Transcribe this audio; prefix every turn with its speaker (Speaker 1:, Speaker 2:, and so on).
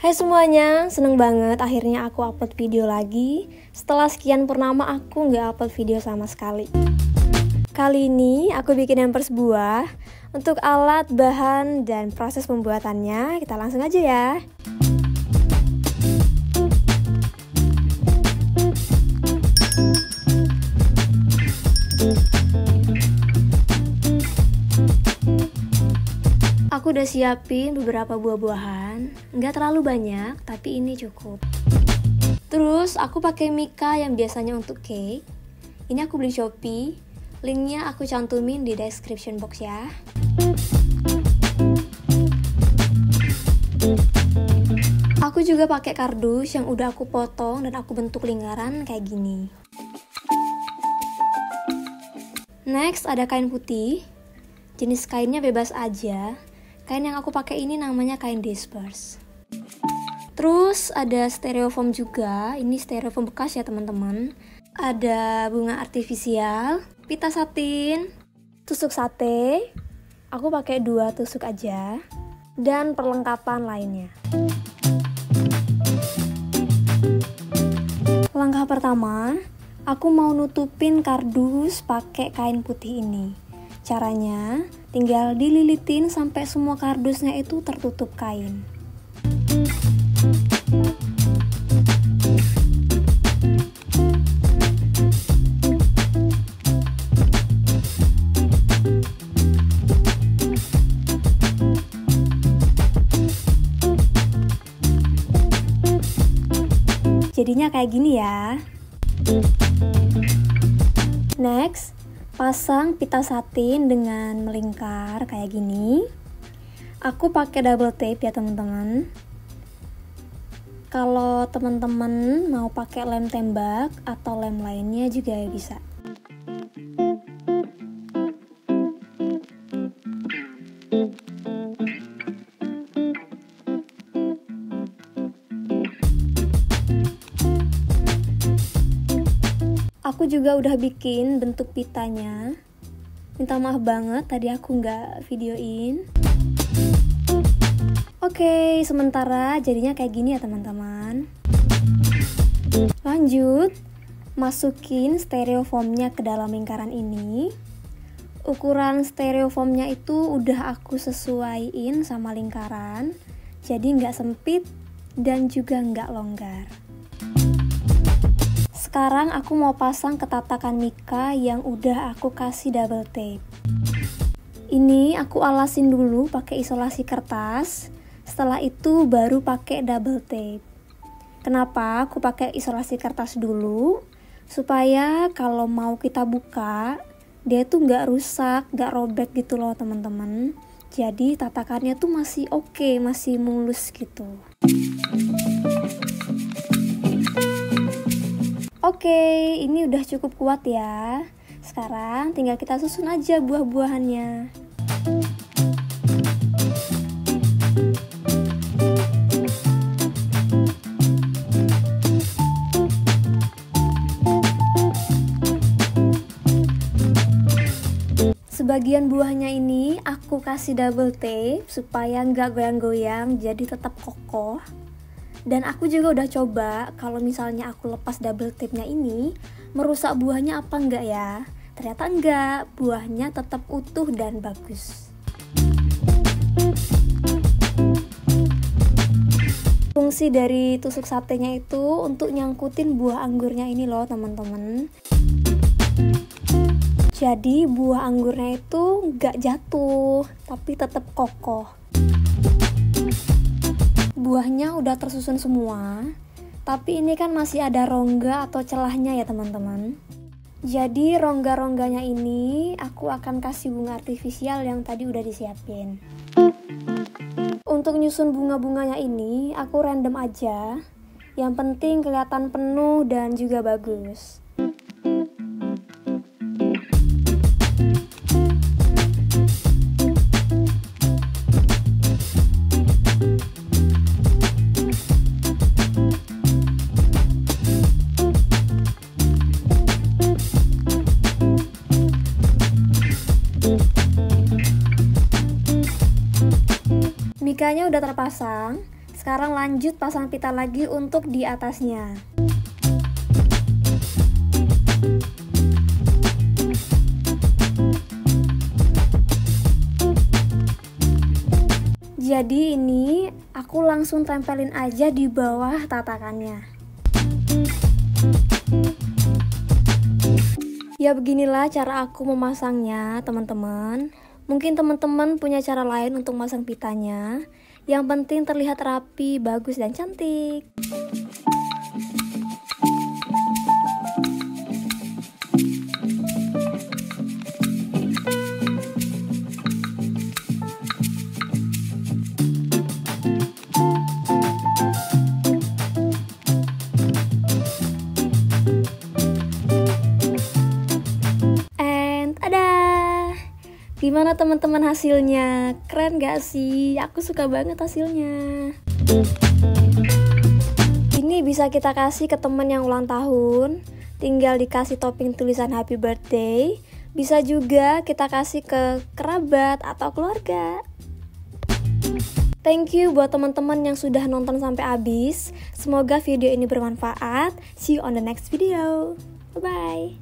Speaker 1: Hai semuanya, seneng banget akhirnya aku upload video lagi. Setelah sekian purnama aku nggak upload video sama sekali. Kali ini aku bikin hampers buah. Untuk alat, bahan, dan proses pembuatannya kita langsung aja ya. Aku udah siapin beberapa buah-buahan, nggak terlalu banyak, tapi ini cukup. Terus aku pakai Mika yang biasanya untuk cake. Ini aku beli Shopee, linknya aku cantumin di description box ya. Aku juga pakai kardus yang udah aku potong dan aku bentuk lingkaran kayak gini. Next ada kain putih, jenis kainnya bebas aja. Kain yang aku pakai ini namanya kain disperse. Terus ada styrofoam juga, ini styrofoam bekas ya teman-teman. Ada bunga artifisial, pita satin, tusuk sate. Aku pakai 2 tusuk aja, dan perlengkapan lainnya. Langkah pertama, aku mau nutupin kardus pakai kain putih ini. Caranya, tinggal dililitin sampai semua kardusnya itu tertutup kain. Jadinya kayak gini ya. Next, pasang pita satin dengan melingkar kayak gini. Aku pakai double tape ya teman-teman. Kalau teman-teman mau pakai lem tembak atau lem lainnya juga bisa. Aku juga udah bikin bentuk pitanya. Minta maaf banget tadi aku nggak videoin. Oke, sementara jadinya kayak gini ya teman-teman. Lanjut, masukin styrofoamnya ke dalam lingkaran ini. Ukuran styrofoamnya itu udah aku sesuaiin sama lingkaran, jadi nggak sempit dan juga nggak longgar. Sekarang aku mau pasang ke tatakan Mika yang udah aku kasih double tape. Ini aku alasin dulu pakai isolasi kertas. Setelah itu baru pakai double tape. Kenapa aku pakai isolasi kertas dulu? Supaya kalau mau kita buka, dia tuh nggak rusak, nggak robek gitu loh teman-teman. Jadi tatakannya tuh masih oke, masih mulus gitu. Oke, ini udah cukup kuat ya. Sekarang tinggal kita susun aja buah-buahannya. Sebagian buahnya ini aku kasih double tape supaya nggak goyang-goyang, jadi tetap kokoh. Dan aku juga udah coba kalau misalnya aku lepas double tape-nya ini merusak buahnya apa enggak ya. Ternyata enggak, buahnya tetap utuh dan bagus. Fungsi dari tusuk satenya itu untuk nyangkutin buah anggurnya ini loh teman-teman. Jadi buah anggurnya itu enggak jatuh, tapi tetap kokoh. Buahnya udah tersusun semua, tapi ini kan masih ada rongga atau celahnya ya teman-teman. Jadi rongga-rongganya ini aku akan kasih bunga artifisial yang tadi udah disiapin. Untuk nyusun bunga-bunganya ini aku random aja. Yang penting kelihatan penuh dan juga bagus. Mikanya udah terpasang. sekarang lanjut pasang pita lagi untuk di atasnya. Jadi ini aku langsung tempelin aja di bawah tatakannya. Ya beginilah cara aku memasangnya, teman-teman. Mungkin teman-teman punya cara lain untuk masang pitanya. Yang penting terlihat rapi, bagus, dan cantik. Gimana teman-teman hasilnya? Keren gak sih? Aku suka banget hasilnya. Ini bisa kita kasih ke teman yang ulang tahun. Tinggal dikasih topping tulisan happy birthday. Bisa juga kita kasih ke kerabat atau keluarga. Thank you buat teman-teman yang sudah nonton sampai habis. Semoga video ini bermanfaat. See you on the next video. Bye-bye.